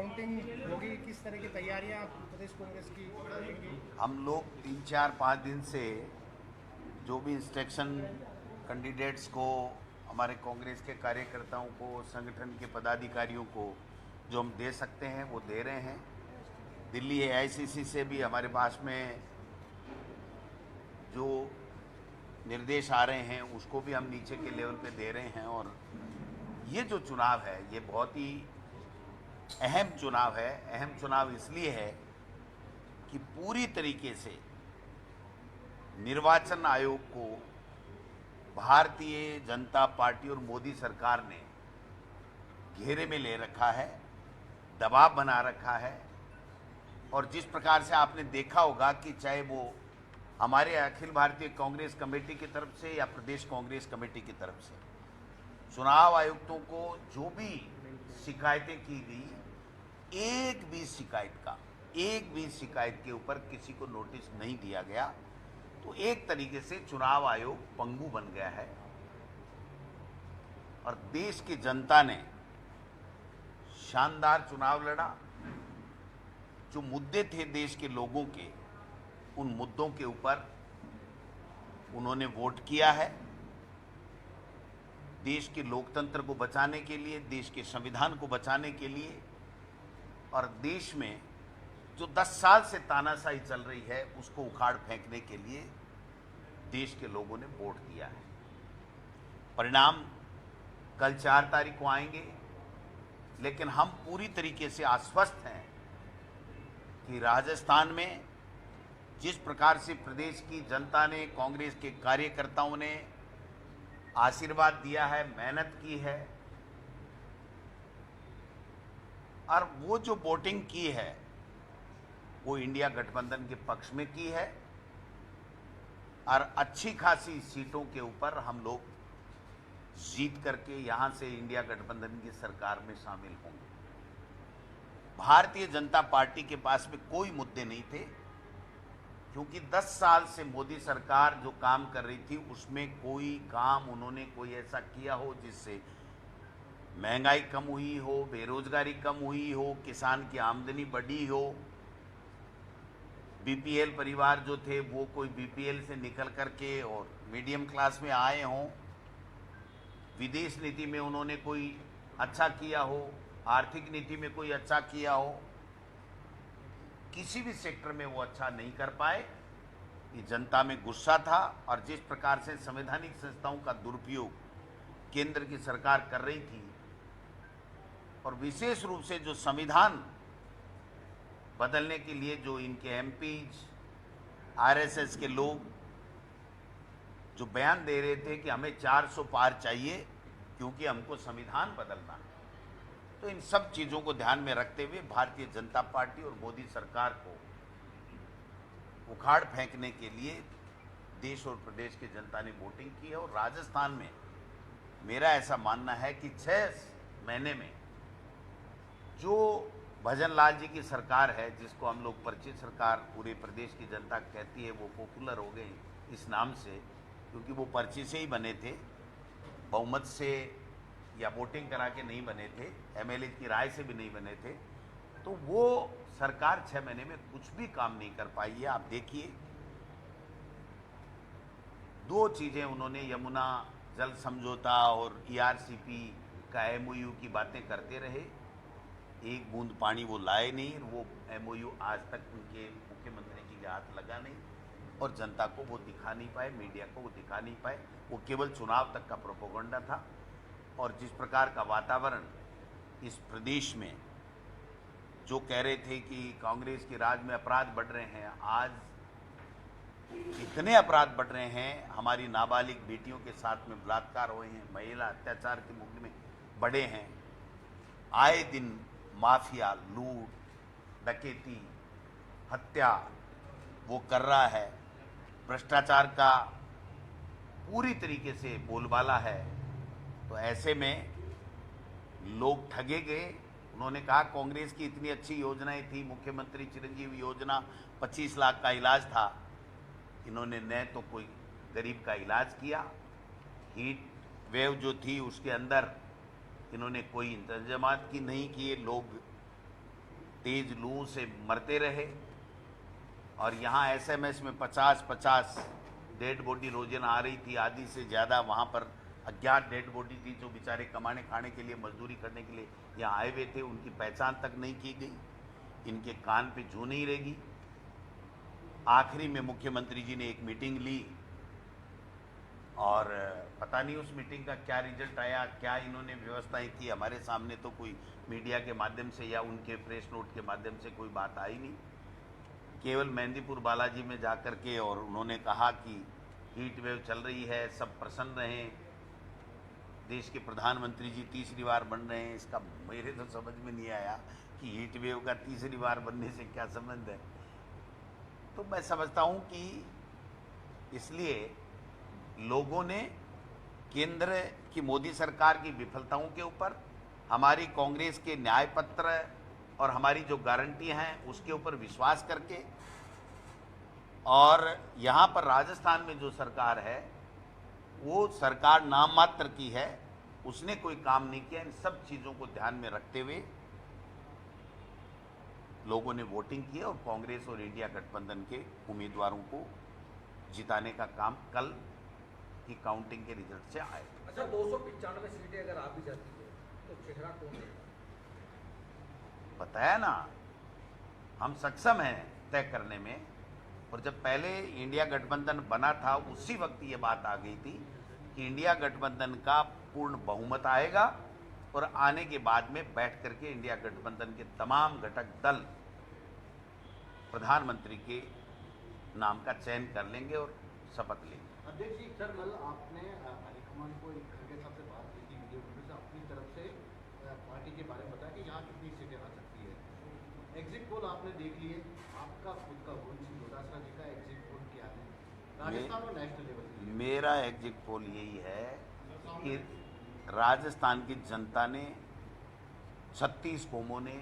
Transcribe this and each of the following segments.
Counting होगी, किस तरह की तैयारियां प्रदेश कांग्रेस की रहेंगी? हम लोग 3 4 5 दिन से जो भी इंस्ट्रक्शन कैंडिडेट्स को, हमारे कांग्रेस के कार्यकर्ताओं को, संगठन के पदाधिकारियों को जो हम दे सकते हैं वो दे रहे हैं। दिल्ली एआईसीसी से भी हमारे पास में जो निर्देश आ रहे हैं उसको भी हम नीचे के लेवल पे दे रहे हैं। और ये जो चुनाव है ये बहुत ही अहम चुनाव है। अहम चुनाव इसलिए है कि पूरी तरीके से निर्वाचन आयोग को भारतीय जनता पार्टी और मोदी सरकार ने घेरे में ले रखा है, दबाव बना रखा है। और जिस प्रकार से आपने देखा होगा कि चाहे वो हमारे अखिल भारतीय कांग्रेस कमेटी की तरफ से या प्रदेश कांग्रेस कमेटी की तरफ से चुनाव आयुक्तों को जो भी शिकायतें की गई, एक भी शिकायत के ऊपर किसी को नोटिस नहीं दिया गया। तो एक तरीके से चुनाव आयोग पंगु बन गया है और देश की जनता ने शानदार चुनाव लड़ा। जो मुद्दे थे देश के लोगों के, उन मुद्दों के ऊपर उन्होंने वोट किया है। देश के लोकतंत्र को बचाने के लिए, देश के संविधान को बचाने के लिए और देश में जो 10 साल से तानाशाही चल रही है उसको उखाड़ फेंकने के लिए देश के लोगों ने वोट दिया है। परिणाम कल 4 तारीख को आएंगे, लेकिन हम पूरी तरीके से आश्वस्त हैं कि राजस्थान में जिस प्रकार से प्रदेश की जनता ने, कांग्रेस के कार्यकर्ताओं ने आशीर्वाद दिया है, मेहनत की है और वो जो वोटिंग की है वो इंडिया गठबंधन के पक्ष में की है और अच्छी खासी सीटों के ऊपर हम लोग जीत करके यहां से इंडिया गठबंधन की सरकार में शामिल होंगे। भारतीय जनता पार्टी के पास में कोई मुद्दे नहीं थे, क्योंकि 10 साल से मोदी सरकार जो काम कर रही थी उसमें कोई काम उन्होंने कोई ऐसा किया हो जिससे महंगाई कम हुई हो, बेरोजगारी कम हुई हो, किसान की आमदनी बढ़ी हो, बीपीएल परिवार जो थे वो कोई बीपीएल से निकल करके और मीडियम क्लास में आए हों, विदेश नीति में उन्होंने कोई अच्छा किया हो, आर्थिक नीति में कोई अच्छा किया हो। किसी भी सेक्टर में वो अच्छा नहीं कर पाए। ये जनता में गुस्सा था और जिस प्रकार से संवैधानिक संस्थाओं का दुरुपयोग केंद्र की सरकार कर रही थी और विशेष रूप से जो संविधान बदलने के लिए जो इनके एमपीज, आरएसएस के लोग जो बयान दे रहे थे कि हमें 400 पार चाहिए क्योंकि हमको संविधान बदलना है, तो इन सब चीज़ों को ध्यान में रखते हुए भारतीय जनता पार्टी और मोदी सरकार को उखाड़ फेंकने के लिए देश और प्रदेश की जनता ने वोटिंग की है। और राजस्थान में मेरा ऐसा मानना है कि 6 महीने में जो भजन लाल जी की सरकार है, जिसको हम लोग परिचित सरकार पूरे प्रदेश की जनता कहती है, वो पॉपुलर हो गई इस नाम से क्योंकि वो पर्ची से ही बने थे, बहुमत से या वोटिंग करा के नहीं बने थे, एमएलए की राय से भी नहीं बने थे। तो वो सरकार 6 महीने में कुछ भी काम नहीं कर पाई है। आप देखिए, 2 चीज़ें उन्होंने, यमुना जल समझौता और ईआरसीपी का एमओयू की बातें करते रहे, एक बूंद पानी वो लाए नहीं। वो एमओयू आज तक उनके मुख्यमंत्री जी के हाथ लगा नहीं और जनता को वो दिखा नहीं पाए, मीडिया को वो दिखा नहीं पाए। वो केवल चुनाव तक का प्रोपेगेंडा था। और जिस प्रकार का वातावरण इस प्रदेश में जो कह रहे थे कि कांग्रेस के राज में अपराध बढ़ रहे हैं, आज इतने अपराध बढ़ रहे हैं, हमारी नाबालिग बेटियों के साथ में बलात्कार हुए हैं, महिला अत्याचार के मुकदमे बढ़े हैं, आए दिन माफिया लूट, डकैती, हत्या वो कर रहा है, भ्रष्टाचार का पूरी तरीके से बोलबाला है। तो ऐसे में लोग ठगे गए। उन्होंने कहा कांग्रेस की इतनी अच्छी योजनाएं थी, मुख्यमंत्री चिरंजीवी योजना 25 लाख का इलाज था, इन्होंने न तो कोई गरीब का इलाज किया, हीट वेव जो थी उसके अंदर इन्होंने कोई इंतजामात की नहीं किए, लोग तेज लू से मरते रहे, और यहाँ एसएमएस में 50-50 डेड बॉडी रोजाना आ रही थी, आधी से ज़्यादा वहाँ पर अज्ञात डेड बॉडी थी जो बेचारे कमाने खाने के लिए, मजदूरी करने के लिए यहाँ आए हुए थे, उनकी पहचान तक नहीं की गई, इनके कान पे जू नहीं रहेगी। आखिरी में मुख्यमंत्री जी ने एक मीटिंग ली और पता नहीं उस मीटिंग का क्या रिजल्ट आया, क्या इन्होंने व्यवस्थाएं की, हमारे सामने तो कोई मीडिया के माध्यम से या उनके प्रेस नोट के माध्यम से कोई बात आई नहीं। केवल मेहंदीपुर बालाजी में जाकर के और उन्होंने कहा कि हीट वेव चल रही है, सब प्रसन्न रहें, देश के प्रधानमंत्री जी तीसरी बार बन रहे हैं। इसका मेरे तो समझ में नहीं आया कि हीट वेव का तीसरी बार बनने से क्या संबंध है। तो मैं समझता हूं कि इसलिए लोगों ने केंद्र की मोदी सरकार की विफलताओं के ऊपर, हमारी कांग्रेस के न्याय पत्र और हमारी जो गारंटी हैं उसके ऊपर विश्वास करके, और यहाँ पर राजस्थान में जो सरकार है वो सरकार नाम मात्र की है, उसने कोई काम नहीं किया। इन सब चीज़ों को ध्यान में रखते हुए लोगों ने वोटिंग की और कांग्रेस और इंडिया गठबंधन के उम्मीदवारों को जिताने का काम कल की काउंटिंग के रिजल्ट से आए। अच्छा, 295 सीटें अगर आप भी जाती है तो चेहरा कौन है? बताया ना, हम सक्षम हैं तय करने में। और जब पहले इंडिया गठबंधन बना था उसी वक्त ये बात आ गई थी कि इंडिया गठबंधन का पूर्ण बहुमत आएगा और आने के बाद में बैठ करके इंडिया गठबंधन के तमाम घटक दल प्रधानमंत्री के नाम का चयन कर लेंगे और शपथ लेंगे। अध्यक्ष जी, सर कल आपने हाईकमान को एक खड़गे साहब से बात की थी, वीडियो कॉन्फ्रेंस से अपनी तरफ से पार्टी के बारे में बताया कि यहाँ कितनी सीटें आ सकती है। एग्जिट पोल आपने देख लिए, आपका खुद का गोल डोटासरा जी का एग्जिट पोल क्या है राजस्थान और नेशनल लेवल पे? मेरा एग्जिट पोल यही है कि राजस्थान की जनता ने 36 कौमों ने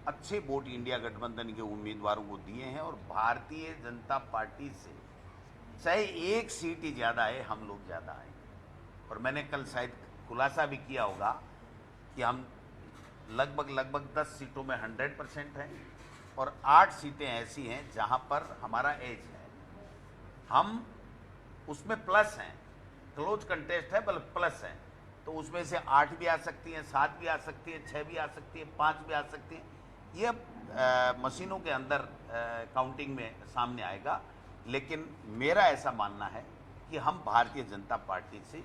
अच्छे वोट इंडिया गठबंधन के उम्मीदवारों को दिए हैं, और भारतीय जनता पार्टी से चाहे एक सीट ही ज़्यादा है, हम लोग ज़्यादा आए। और मैंने कल शायद खुलासा भी किया होगा कि हम लगभग 10 सीटों में 100% हैं और 8 सीटें ऐसी हैं जहां पर हमारा एज है, हम उसमें प्लस हैं, क्लोज कंटेस्ट है बल्कि प्लस है, तो उसमें से 8 भी आ सकती हैं, 7 भी आ सकती है, 6 भी आ सकती है, 5 भी आ सकती है। ये मशीनों के अंदर काउंटिंग में सामने आएगा। लेकिन मेरा ऐसा मानना है कि हम भारतीय जनता पार्टी से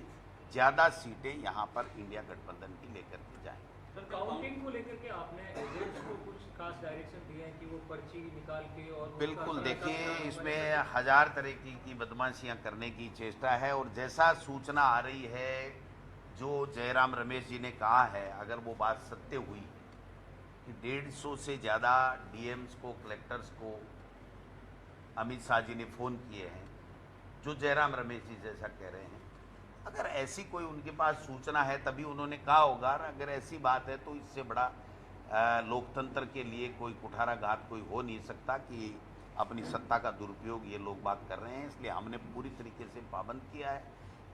ज़्यादा सीटें यहाँ पर इंडिया गठबंधन की लेकर के जाएंगे। सर, काउंटिंग को लेकर के आपने एजेंट्स को कुछ खास डायरेक्शन दिए हैं कि वो पर्ची निकाल के और बिल्कुल, देखिए इसमें 1000 तरह की बदमाशियाँ करने की चेष्टा है, और जैसा सूचना आ रही है, जो जयराम रमेश जी ने कहा है, अगर वो बात सत्य हुई कि 150 से ज़्यादा डीएम्स को, कलेक्टर्स को अमित शाह जी ने फ़ोन किए हैं, जो जयराम रमेश जी जैसा कह रहे हैं, अगर ऐसी कोई उनके पास सूचना है तभी उन्होंने कहा होगा। अगर ऐसी बात है तो इससे बड़ा लोकतंत्र के लिए कोई कुठाराघात कोई हो नहीं सकता कि अपनी सत्ता का दुरुपयोग ये लोग बात कर रहे हैं। इसलिए हमने पूरी तरीके से पाबंद किया है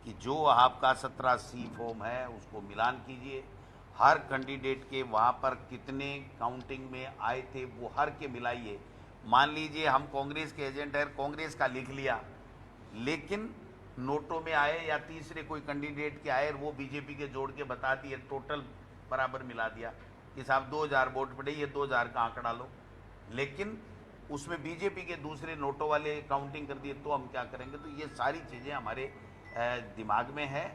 कि जो आपका 17C फॉर्म है उसको मिलान कीजिए, हर कैंडिडेट के वहाँ पर कितने काउंटिंग में आए थे वो हर के मिलाइए। मान लीजिए हम कांग्रेस के एजेंट हैं, कांग्रेस का लिख लिया, लेकिन नोटों में आए या तीसरे कोई कैंडिडेट के आए, वो बीजेपी के जोड़ के बता दिए, टोटल बराबर मिला दिया कि साहब 2000 वोट पड़े, ये 2000 का आंकड़ा लो, लेकिन उसमें बीजेपी के दूसरे नोटों वाले काउंटिंग कर दिए, तो हम क्या करेंगे? तो ये सारी चीज़ें हमारे दिमाग में है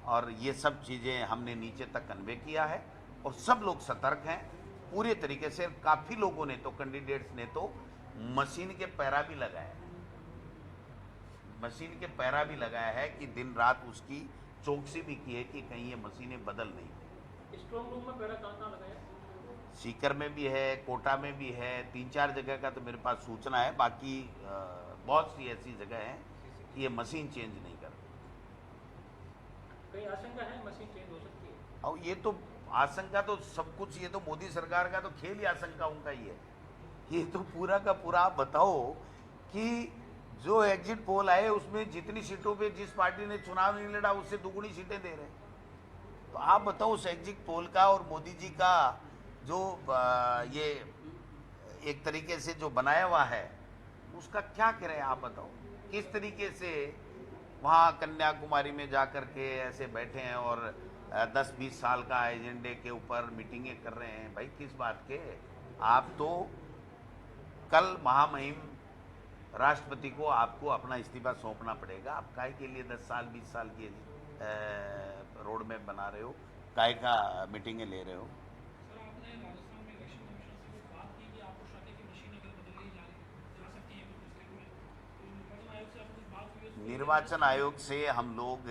और ये सब चीज़ें हमने नीचे तक कन्वे किया है और सब लोग सतर्क हैं पूरे तरीके से। काफ़ी लोगों ने तो, कैंडिडेट्स ने तो मशीन के पैरा भी लगाया है, मशीन के पैरा भी लगाया है कि दिन रात उसकी चौकसी भी की है कि कहीं ये मशीनें बदल नहीं। स्ट्रॉन्ग रूम में पैरा कहाँ लगाया? सीकर में भी है, कोटा में भी है, 3-4 जगह का तो मेरे पास सूचना है, बाकी बहुत सी ऐसी जगह हैं कि ये मशीन चेंज नहीं कर। कहीं आशंका है मशीन चेंज हो सकती है? और ये तो आशंका तो सब कुछ, ये तो मोदी सरकार का तो खेल ही आशंकाओं का ही है। ये तो पूरा का पूरा आप बताओ कि जो एग्जिट पोल आए उसमें जितनी सीटों पे जिस पार्टी ने चुनाव नहीं लड़ा उससे दुगुनी सीटें दे रहे हैं। तो आप बताओ उस एग्जिट पोल का और मोदी जी का जो ये एक तरीके से जो बनाया हुआ है उसका क्या करें आप बताओ। किस तरीके से वहाँ कन्याकुमारी में जाकर के ऐसे बैठे हैं और 10-20 साल का एजेंडे के ऊपर मीटिंगें कर रहे हैं। भाई किस बात के? आप तो कल महामहिम राष्ट्रपति को आपको अपना इस्तीफा सौंपना पड़ेगा। आप काहे के लिए 10 साल 20 साल की रोड मैप बना रहे हो, काहे का मीटिंगें ले रहे हो? सर, आपने राजस्थान में इलेक्शन कमीशन से कुछ बात की कि आपको शक है कि मशीन अगर बदल जा सकती है कुछ दिनों में, तो निर्वाचन आयोग से आपको कुछ बात हुई है? निर्वाचन आयोग से हम लोग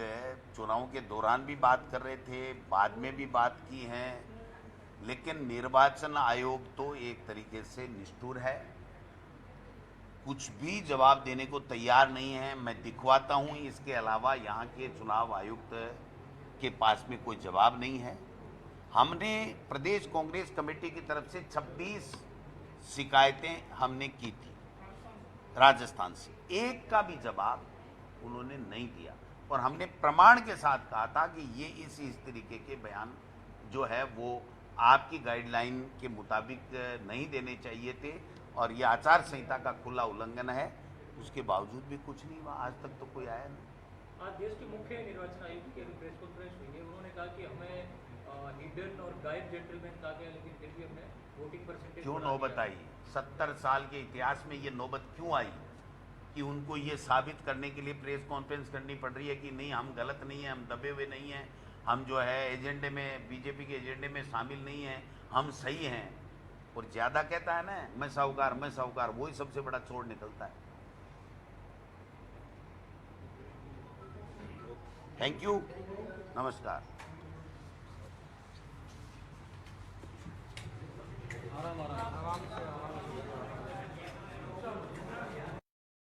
चुनाव के दौरान भी बात कर रहे थे, बाद में भी बात की है, लेकिन निर्वाचन आयोग तो एक तरीके से निष्ठुर है, कुछ भी जवाब देने को तैयार नहीं है। मैं दिखवाता हूं, इसके अलावा यहाँ के चुनाव आयुक्त के पास में कोई जवाब नहीं है। हमने प्रदेश कांग्रेस कमेटी की तरफ से 26 शिकायतें हमने की थी राजस्थान से, एक का भी जवाब उन्होंने नहीं दिया। और हमने प्रमाण के साथ कहा था कि ये इस तरीके के बयान जो है वो आपकी गाइडलाइन के मुताबिक नहीं देने चाहिए थे और ये आचार संहिता का खुला उल्लंघन है। उसके बावजूद भी कुछ नहीं हुआ, आज तक तो कोई आया नहीं। आज देश के मुख्य निर्वाचन आयुक्त की अभी प्रेस कॉन्फ्रेंस हुई है, उन्होंने कहा कि हमें हिडन और गायब जेंटलमैन कहा गया, लेकिन फिर भी हमने वोटिंग परसेंटेज क्यों नौबत आई? 70 साल के इतिहास में ये नौबत क्यों आई कि उनको ये साबित करने के लिए प्रेस कॉन्फ्रेंस करनी पड़ रही है कि नहीं हम गलत नहीं हैं, हम दबे हुए नहीं हैं, हम जो है एजेंडे में, बीजेपी के एजेंडे में शामिल नहीं हैं, हम सही हैं। और ज़्यादा कहता है ना मैं साहूकार, वही सबसे बड़ा चोर निकलता है। थैंक यू, नमस्कार। आराम से